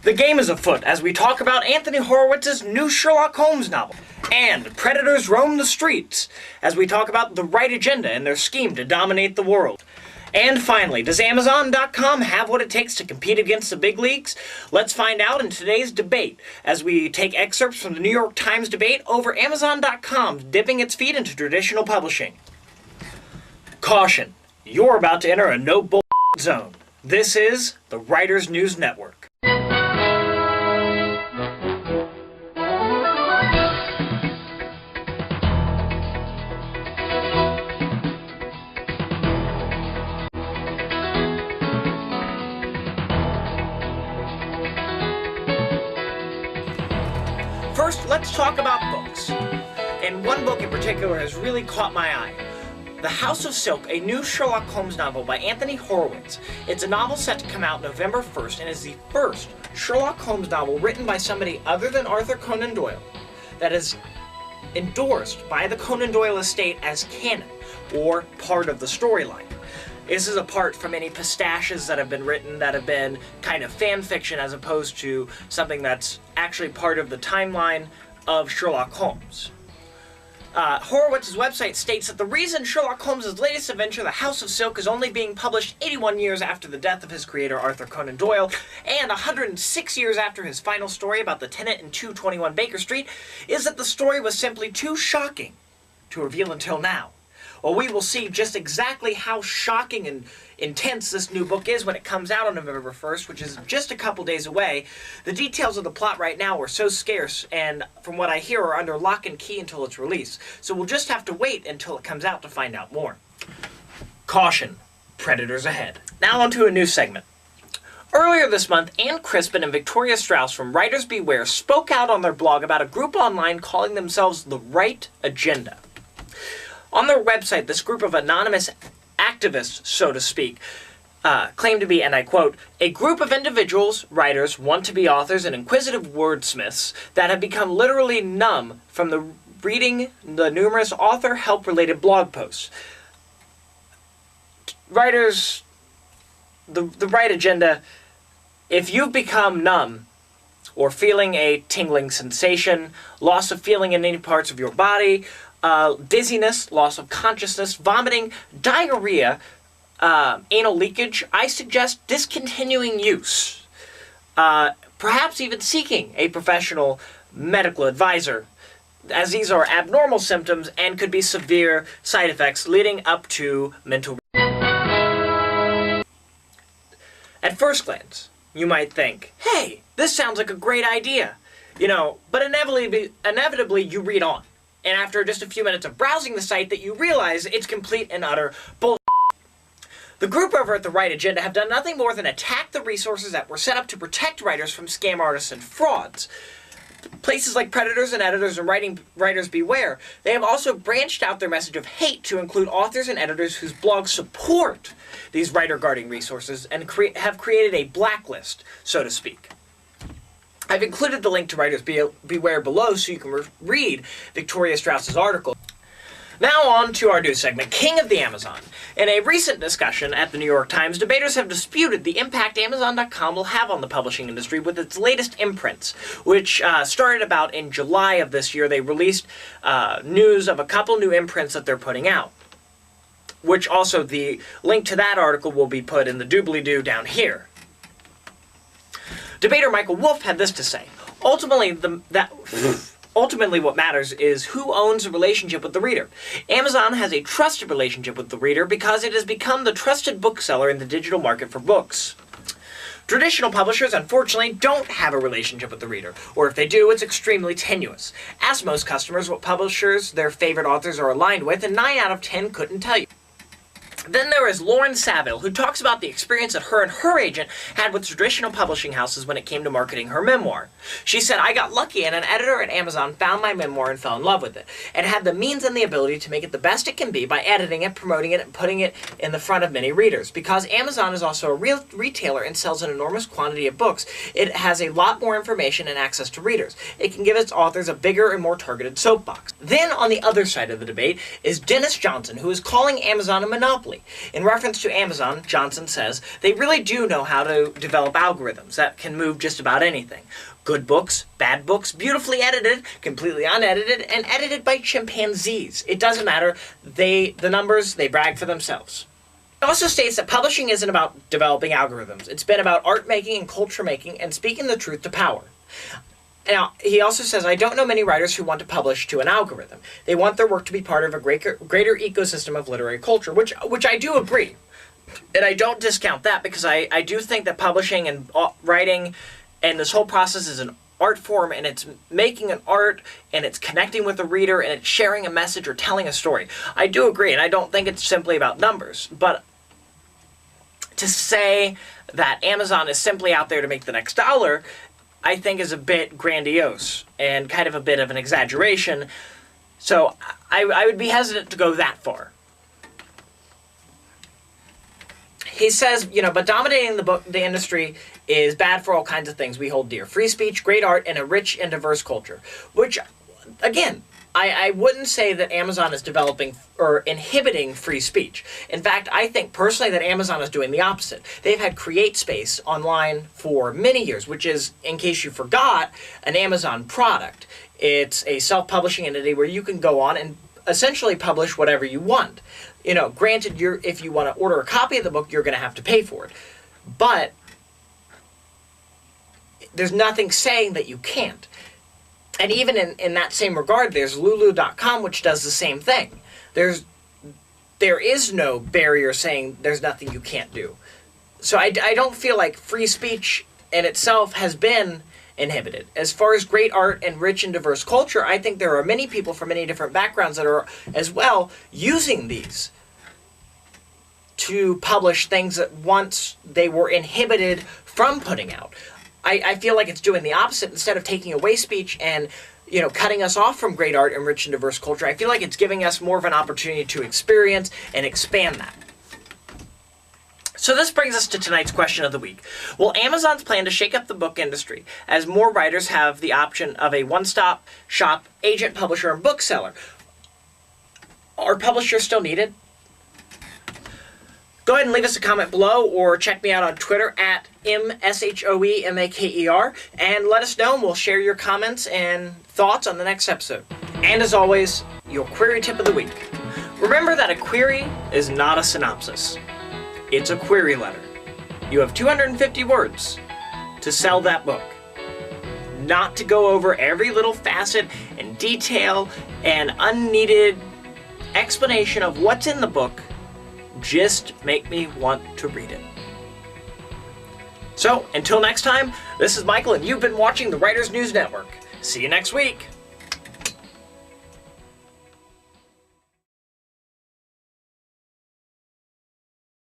The game is afoot as we talk about Anthony Horowitz's new Sherlock Holmes novel. And predators roam the streets as we talk about the right agenda and their scheme to dominate the world. And finally, does Amazon.com have what it takes to compete against the big leagues? Let's find out in today's debate as we take excerpts from the New York Times debate over Amazon.com dipping its feet into traditional publishing. Caution, you're about to enter a no bull zone. This is the Writers News Network. First, let's talk about books. And one book in particular has really caught my eye. The House of Silk, a new Sherlock Holmes novel by Anthony Horowitz. It's a novel set to come out November 1st and is the first Sherlock Holmes novel written by somebody other than Arthur Conan Doyle that is endorsed by the Conan Doyle estate as canon, or part of the storyline. This is apart from any pistaches that have been written that have been kind of fan fiction as opposed to something that's actually part of the timeline of Sherlock Holmes. Horowitz's website states that the reason Sherlock Holmes' latest adventure, The House of Silk, is only being published 81 years after the death of his creator, Arthur Conan Doyle, and 106 years after his final story about the tenant in 221 Baker Street, is that the story was simply too shocking to reveal until now. Well, we will see just exactly how shocking and intense this new book is when it comes out on November 1st, which is just a couple days away. The details of the plot right now are so scarce, and from what I hear, are under lock and key until its release. So we'll just have to wait until it comes out to find out more. Caution, predators ahead. Now onto a new segment. Earlier this month, Ann Crispin and Victoria Strauss from Writers Beware spoke out on their blog about a group online calling themselves The Right Agenda. On their website, this group of anonymous activists, so to speak, claim to be, and I quote, a group of individuals, writers, want-to-be authors, and inquisitive wordsmiths that have become literally numb from reading the numerous author help-related blog posts. Writers, the right agenda, if you've become numb, or feeling a tingling sensation, loss of feeling in any parts of your body, dizziness, loss of consciousness, vomiting, diarrhea, anal leakage, I suggest discontinuing use. Perhaps even seeking a professional medical advisor, as these are abnormal symptoms and could be severe side effects leading up to mental. At first glance, you might think, hey, this sounds like a great idea, but inevitably you read on. And after just a few minutes of browsing the site, that you realize it's complete and utter bullshit. The group over at The Right Agenda have done nothing more than attack the resources that were set up to protect writers from scam artists and frauds. Places like Predators and Editors and Writers Beware, they have also branched out their message of hate to include authors and editors whose blogs support these writer-guarding resources and have created a blacklist, so to speak. I've included the link to Writers Beware below so you can read Victoria Strauss's article. Now on to our new segment, King of the Amazon. In a recent discussion at the New York Times, debaters have disputed the impact Amazon.com will have on the publishing industry with its latest imprints, which started about in July of this year. They released news of a couple new imprints that they're putting out, which also the link to that article will be put in the doobly-doo down here. Debater Michael Wolff had this to say. Ultimately, what matters is who owns the relationship with the reader. Amazon has a trusted relationship with the reader because it has become the trusted bookseller in the digital market for books. Traditional publishers, unfortunately, don't have a relationship with the reader, or if they do, it's extremely tenuous. Ask most customers what publishers their favorite authors are aligned with, and 9 out of 10 couldn't tell you. Then there is Lauren Saville, who talks about the experience that her and her agent had with traditional publishing houses when it came to marketing her memoir. She said, I got lucky and an editor at Amazon found my memoir and fell in love with it, and had the means and the ability to make it the best it can be by editing it, promoting it, and putting it in the front of many readers. Because Amazon is also a real retailer and sells an enormous quantity of books, it has a lot more information and access to readers. It can give its authors a bigger and more targeted soapbox. Then on the other side of the debate is Dennis Johnson, who is calling Amazon a monopoly. company. In reference to Amazon, Johnson says, they really do know how to develop algorithms that can move just about anything. Good books, bad books, beautifully edited, completely unedited, and edited by chimpanzees. It doesn't matter. The numbers, they brag for themselves. It also states that publishing isn't about developing algorithms. It's been about art making and culture making and speaking the truth to power. Now, he also says, I don't know many writers who want to publish to an algorithm. They want their work to be part of a greater ecosystem of literary culture, which I do agree. And I don't discount that, because I do think that publishing and writing and this whole process is an art form, and it's making an art, and it's connecting with the reader, and it's sharing a message or telling a story. I do agree, and I don't think it's simply about numbers. But to say that Amazon is simply out there to make the next dollar, I think is a bit grandiose and kind of a bit of an exaggeration. So I would be hesitant to go that far. He says, but dominating the industry is bad for all kinds of things we hold dear. Free speech, great art, and a rich and diverse culture. Which, again, I wouldn't say that Amazon is developing or inhibiting free speech. In fact, I think personally that Amazon is doing the opposite. They've had CreateSpace online for many years, which is, in case you forgot, an Amazon product. It's a self-publishing entity where you can go on and essentially publish whatever you want. Granted, if you want to order a copy of the book, you're going to have to pay for it. But there's nothing saying that you can't. And even in that same regard, there's Lulu.com, which does the same thing. There is no barrier saying there's nothing you can't do. So I don't feel like free speech in itself has been inhibited. As far as great art and rich and diverse culture, I think there are many people from many different backgrounds that are as well using these to publish things that once they were inhibited from putting out. I feel like it's doing the opposite. Instead of taking away speech and cutting us off from great art and rich and diverse culture, I feel like it's giving us more of an opportunity to experience and expand that. So this brings us to tonight's question of the week. Will Amazon's plan to shake up the book industry as more writers have the option of a one-stop shop agent, publisher, and bookseller? Are publishers still needed? Go ahead and leave us a comment below, or check me out on Twitter at MSHOEMAKER, and let us know, and we'll share your comments and thoughts on the next episode. And as always, your query tip of the week. Remember that a query is not a synopsis. It's a query letter. You have 250 words to sell that book. Not to go over every little facet and detail and unneeded explanation of what's in the book. Just make me want to read it. So, until next time, this is Michael, and you've been watching the Writers News Network. See you next week.